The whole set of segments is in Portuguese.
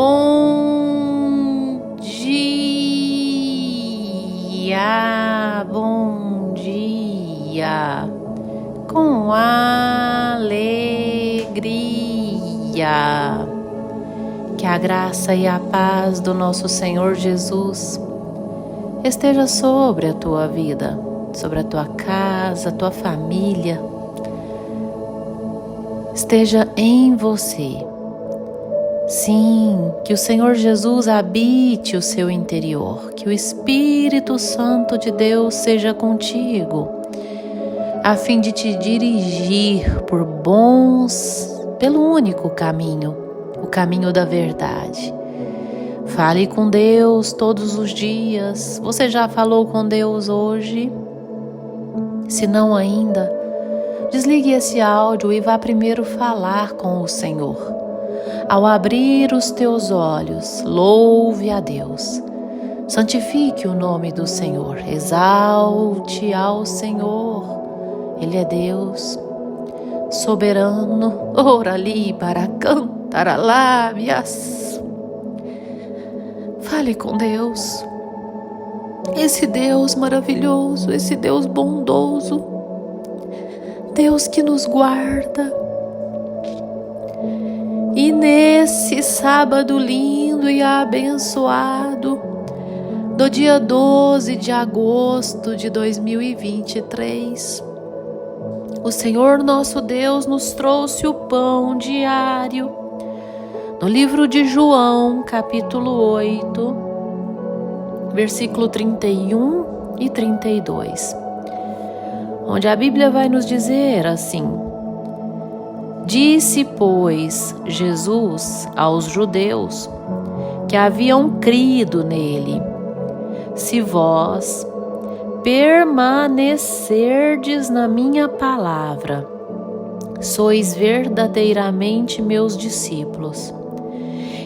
Bom dia, bom dia, com alegria. Que a graça e a paz do nosso Senhor Jesus esteja sobre a tua vida, sobre a tua casa, a tua família, esteja em você. Sim, que o Senhor Jesus habite o seu interior, que o Espírito Santo de Deus seja contigo, a fim de te dirigir pelo único caminho, o caminho da verdade. Fale com Deus todos os dias. Você já falou com Deus hoje? Se não ainda, desligue esse áudio e vá primeiro falar com o Senhor. Ao abrir os teus olhos, louve a Deus. Santifique o nome do Senhor. Exalte ao Senhor. Ele é Deus soberano. Ora ali para cantar alábias. Fale com Deus. Esse Deus maravilhoso, esse Deus bondoso, Deus que nos guarda. E nesse sábado lindo e abençoado, do dia 12 de agosto de 2023, o Senhor nosso Deus nos trouxe o pão diário. No livro de João, capítulo 8, versículo 31 e 32, onde a Bíblia vai nos dizer assim: Disse, pois, Jesus aos judeus que haviam crido nele: Se vós permanecerdes na minha palavra, sois verdadeiramente meus discípulos,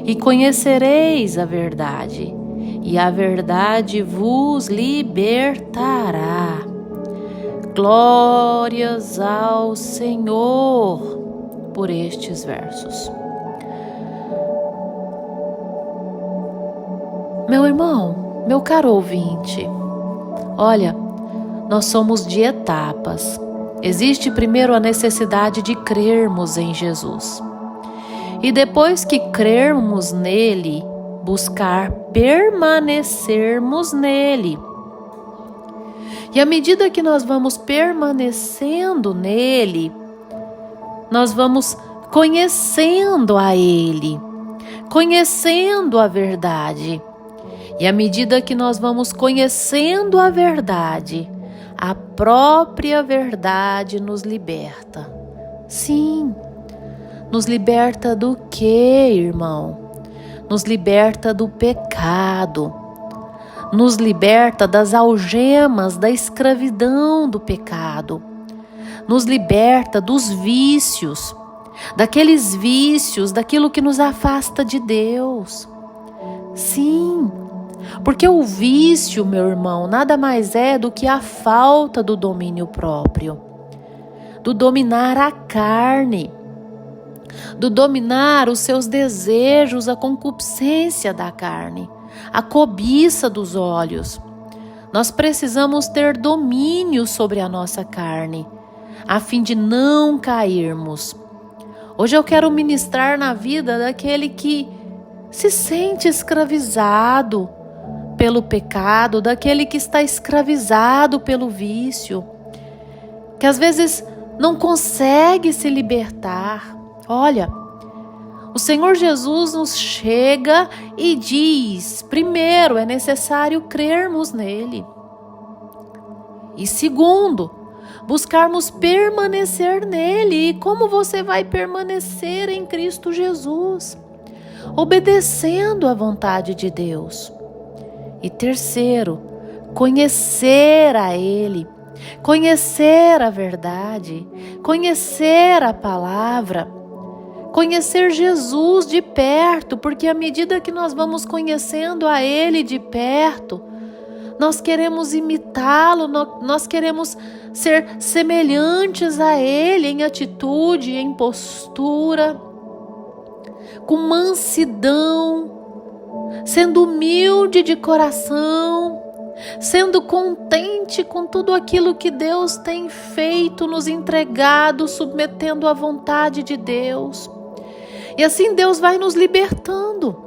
e conhecereis a verdade, e a verdade vos libertará. Glórias ao Senhor por estes versos. Meu irmão, meu caro ouvinte, olha, nós somos de etapas. Existe primeiro a necessidade de crermos em Jesus. E depois que crermos nele, buscar permanecermos nele. E à medida que nós vamos permanecendo nele, nós vamos conhecendo a Ele, conhecendo a verdade. E à medida que nós vamos conhecendo a verdade, a própria verdade nos liberta. Sim, nos liberta do quê, irmão? Nos liberta do pecado. Nos liberta das algemas da escravidão do pecado. Nos liberta dos vícios, daqueles vícios, daquilo que nos afasta de Deus. Sim, porque o vício, meu irmão, nada mais é do que a falta do domínio próprio, do dominar a carne, do dominar os seus desejos, a concupiscência da carne, a cobiça dos olhos. Nós precisamos ter domínio sobre a nossa carne, a fim de não cairmos. Hoje eu quero ministrar na vida daquele que se sente escravizado pelo pecado, daquele que está escravizado pelo vício, que às vezes não consegue se libertar. Olha, o Senhor Jesus nos chega e diz: primeiro, é necessário crermos nele. E segundo, buscarmos permanecer nele. E como você vai permanecer em Cristo Jesus? Obedecendo à vontade de Deus. E terceiro, conhecer a Ele, conhecer a verdade, conhecer a palavra, conhecer Jesus de perto, porque à medida que nós vamos conhecendo a Ele de perto, nós queremos imitá-lo, nós queremos ser semelhantes a Ele em atitude, em postura. com mansidão, sendo humilde de coração, sendo contente com tudo aquilo que Deus tem feito, nos entregado, submetendo à vontade de Deus. E assim Deus vai nos libertando.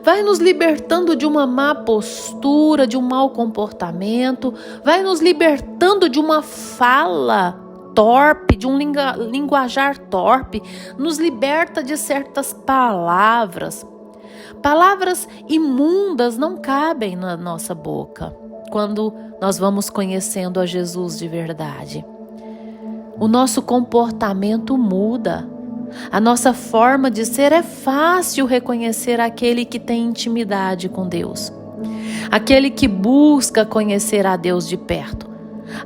Vai nos libertando de uma má postura, de um mau comportamento, vai nos libertando de uma fala torpe, de um linguajar torpe, nos liberta de certas palavras. Palavras imundas não cabem na nossa boca quando nós vamos conhecendo a Jesus de verdade. O nosso comportamento muda. A nossa forma de ser é fácil reconhecer aquele que tem intimidade com Deus, aquele que busca conhecer a Deus de perto.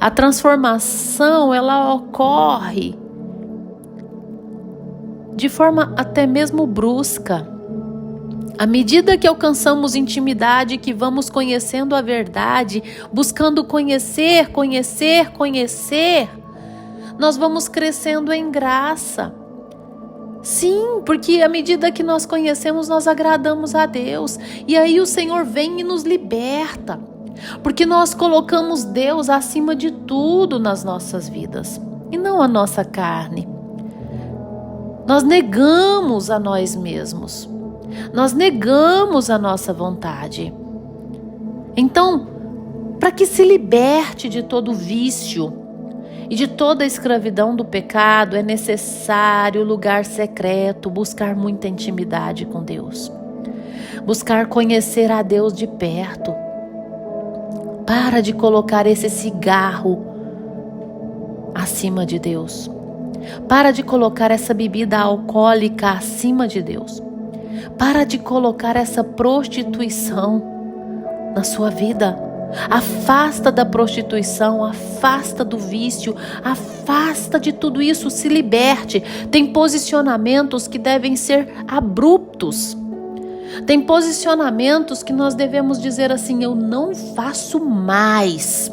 A transformação, ela ocorre de forma até mesmo brusca. À medida que alcançamos intimidade, que vamos conhecendo a verdade, buscando conhecer, nós vamos crescendo em graça. Sim, porque à medida que nós conhecemos, nós agradamos a Deus. E aí o Senhor vem e nos liberta. Porque nós colocamos Deus acima de tudo nas nossas vidas. E não a nossa carne. Nós negamos a nós mesmos. Nós negamos a nossa vontade. Então, para que se liberte de todo vício e de toda a escravidão do pecado, é necessário lugar secreto, buscar muita intimidade com Deus. Buscar conhecer a Deus de perto. Para de colocar esse cigarro acima de Deus. Para de colocar essa bebida alcoólica acima de Deus. Para de colocar essa prostituição na sua vida. Afasta da prostituição, afasta do vício, afasta de tudo isso, se liberte. Tem posicionamentos que devem ser abruptos. Tem posicionamentos que nós devemos dizer assim: eu não faço mais.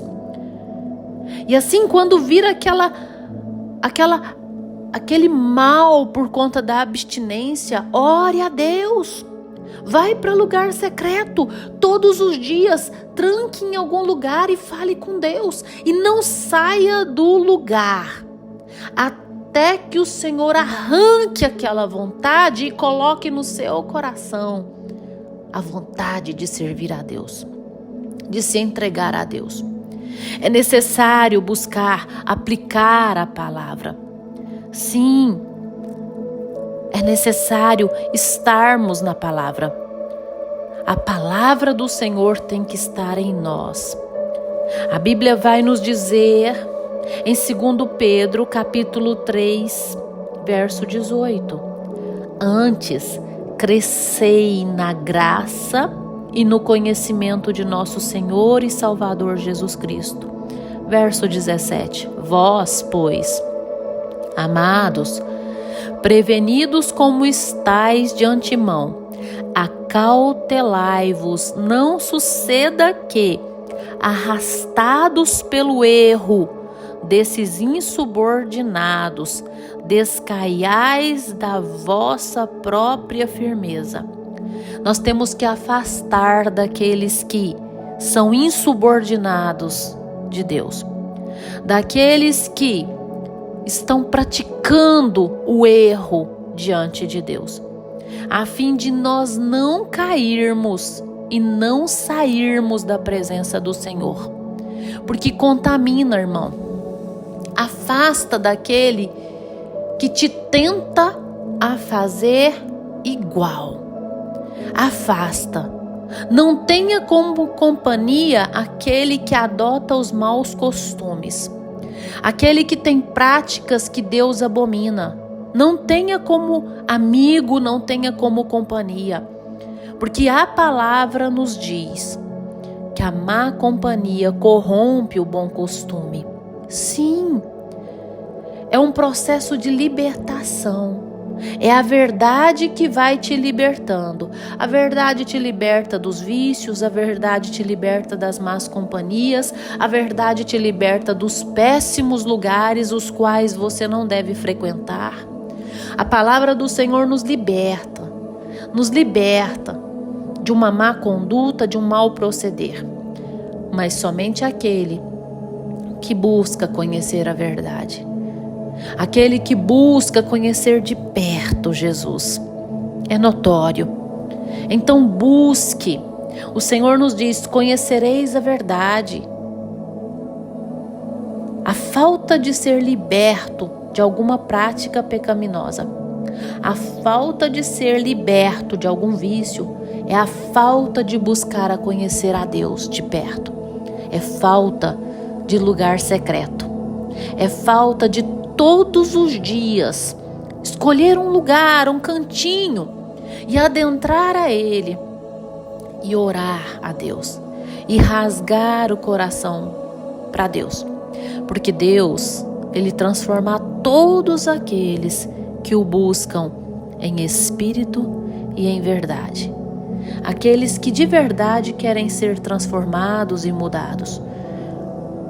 E assim, quando vir aquele mal por conta da abstinência, ore a Deus. Vai para lugar secreto todos os dias, tranque em algum lugar e fale com Deus. E não saia do lugar até que o Senhor arranque aquela vontade e coloque no seu coração a vontade de servir a Deus, de se entregar a Deus. É necessário buscar aplicar a palavra. Sim, é necessário estarmos na palavra. A palavra do Senhor tem que estar em nós. A Bíblia vai nos dizer em 2 Pedro, capítulo 3, verso 18: antes, crescei na graça e no conhecimento de nosso Senhor e Salvador Jesus Cristo. Verso 17: vós, pois, amados, prevenidos como estáis de antemão, acautelai-vos, não suceda que, arrastados pelo erro desses insubordinados, descaiais da vossa própria firmeza. Nós temos que afastar daqueles que são insubordinados de Deus, daqueles que estão praticando o erro diante de Deus, a fim de nós não cairmos e não sairmos da presença do Senhor, porque contamina, irmão. Afasta daquele que te tenta a fazer igual. Afasta. Não tenha como companhia aquele que adota os maus costumes, aquele que tem práticas que Deus abomina. Não tenha como amigo, não tenha como companhia, porque a palavra nos diz que a má companhia corrompe o bom costume. Sim, é um processo de libertação. É a verdade que vai te libertando. A verdade te liberta dos vícios, a verdade te liberta das más companhias, a verdade te liberta dos péssimos lugares os quais você não deve frequentar. A palavra do Senhor nos liberta de uma má conduta, de um mau proceder. Mas somente aquele que busca conhecer a verdade, aquele que busca conhecer de perto Jesus, é notório. Então busque. O Senhor nos diz: conhecereis a verdade. A falta de ser liberto de alguma prática pecaminosa, a falta de ser liberto de algum vício, é a falta de buscar a conhecer a Deus de perto. É falta de lugar secreto. É falta de todos os dias escolher um lugar, um cantinho e adentrar a Ele e orar a Deus e rasgar o coração para Deus. Porque Deus, Ele transforma todos aqueles que o buscam em espírito e em verdade. Aqueles que de verdade querem ser transformados e mudados.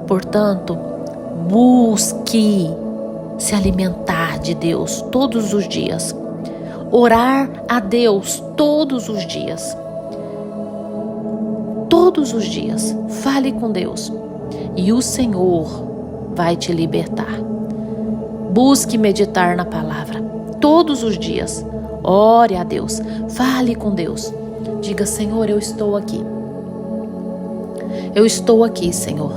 Portanto, busque se alimentar de Deus todos os dias. Orar a Deus todos os dias. Todos os dias. Fale com Deus. E o Senhor vai te libertar. Busque meditar na palavra todos os dias. Ore a Deus. Fale com Deus. Diga: Senhor, eu estou aqui. Eu estou aqui, Senhor,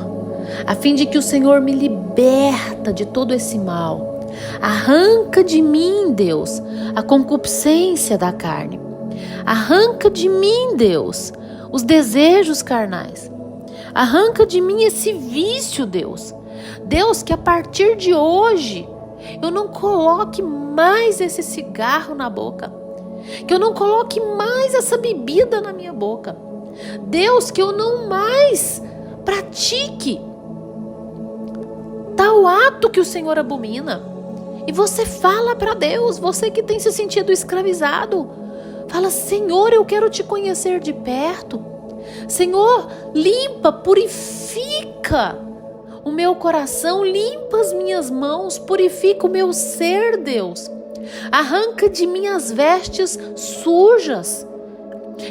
a fim de que o Senhor me liberta de todo esse mal. Arranca de mim, Deus, a concupiscência da carne. Arranca de mim, Deus, os desejos carnais. Arranca de mim esse vício, Deus. Deus, que a partir de hoje eu não coloque mais esse cigarro na boca. Que eu não coloque mais essa bebida na minha boca. Deus, que eu não mais pratique tal ato que o Senhor abomina. E você fala para Deus, você que tem se sentido escravizado, fala: Senhor, eu quero te conhecer de perto. Senhor, limpa, purifica o meu coração, limpa as minhas mãos, purifica o meu ser, Deus. Arranca de mim as vestes sujas.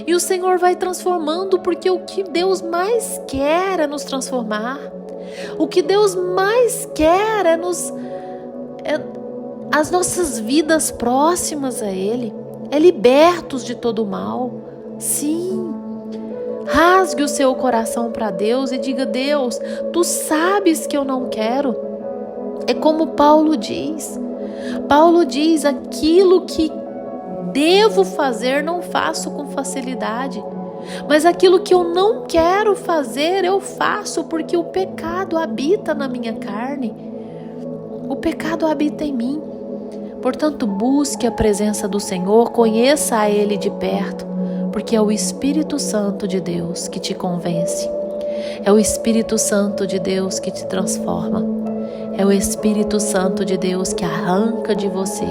E o Senhor vai transformando, porque o que Deus mais quer é nos transformar. O que Deus mais quer é as nossas vidas próximas a Ele. É libertos de todo o mal. Sim. Rasgue o seu coração para Deus e diga: Deus, Tu sabes que eu não quero. É como Paulo diz. Paulo diz: aquilo que devo fazer não faço com facilidade, mas aquilo que eu não quero fazer eu faço, porque o pecado habita na minha carne. O pecado habita em mim. Portanto, busque a presença do Senhor, conheça a Ele de perto, porque é o Espírito Santo de Deus que te convence. É o Espírito Santo de Deus que te transforma. É o Espírito Santo de Deus que arranca de você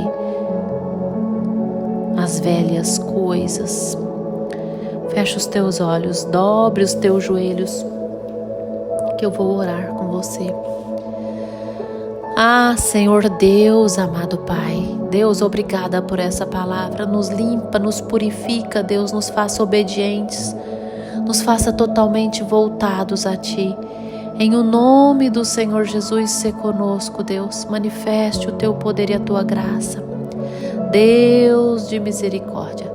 as velhas coisas. Fecha os teus olhos, dobre os teus joelhos, que eu vou orar com você. Ah, Senhor Deus, amado Pai, Deus, obrigada por essa palavra. Nos limpa, nos purifica, Deus, nos faça obedientes, nos faça totalmente voltados a Ti. Em o nome do Senhor Jesus, se conosco, Deus, manifeste o Teu poder e a Tua graça. Deus de misericórdia,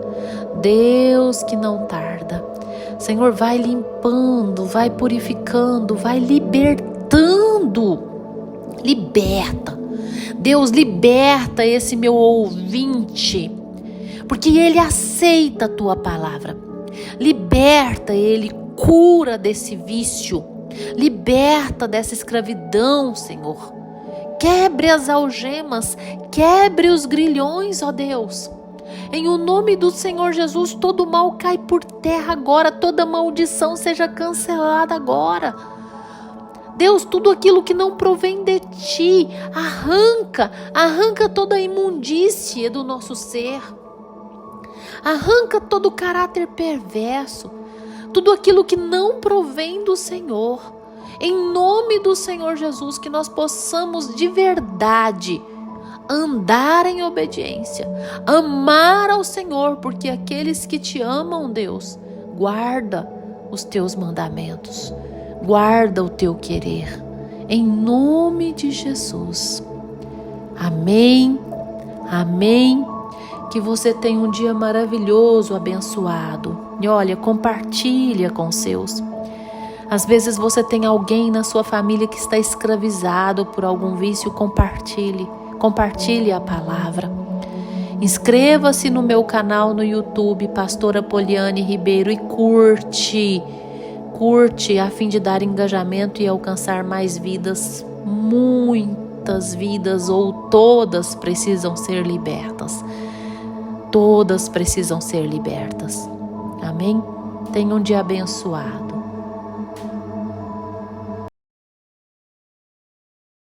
Deus que não tarda. Senhor, vai limpando, vai purificando, vai libertando. Liberta. Deus, liberta esse meu ouvinte, porque ele aceita a Tua palavra. Liberta ele, cura desse vício. Liberta dessa escravidão, Senhor. Quebre as algemas, quebre os grilhões, ó Deus. Em o nome do Senhor Jesus, todo mal cai por terra agora, toda maldição seja cancelada agora. Deus, tudo aquilo que não provém de Ti, arranca toda a imundície do nosso ser. Arranca todo o caráter perverso, tudo aquilo que não provém do Senhor. Em nome do Senhor Jesus, que nós possamos de verdade andar em obediência, amar ao Senhor, porque aqueles que te amam, Deus, guarda os teus mandamentos, guarda o teu querer, em nome de Jesus. Amém, amém. Que você tenha um dia maravilhoso, abençoado. E olha, compartilha com os seus. Às vezes você tem alguém na sua família que está escravizado por algum vício, compartilhe a palavra. Inscreva-se no meu canal no YouTube, Pastora Poliane Ribeiro, e curte a fim de dar engajamento e alcançar mais vidas. Muitas vidas, ou todas, precisam ser libertas. Todas precisam ser libertas. Amém? Tenha um dia abençoado.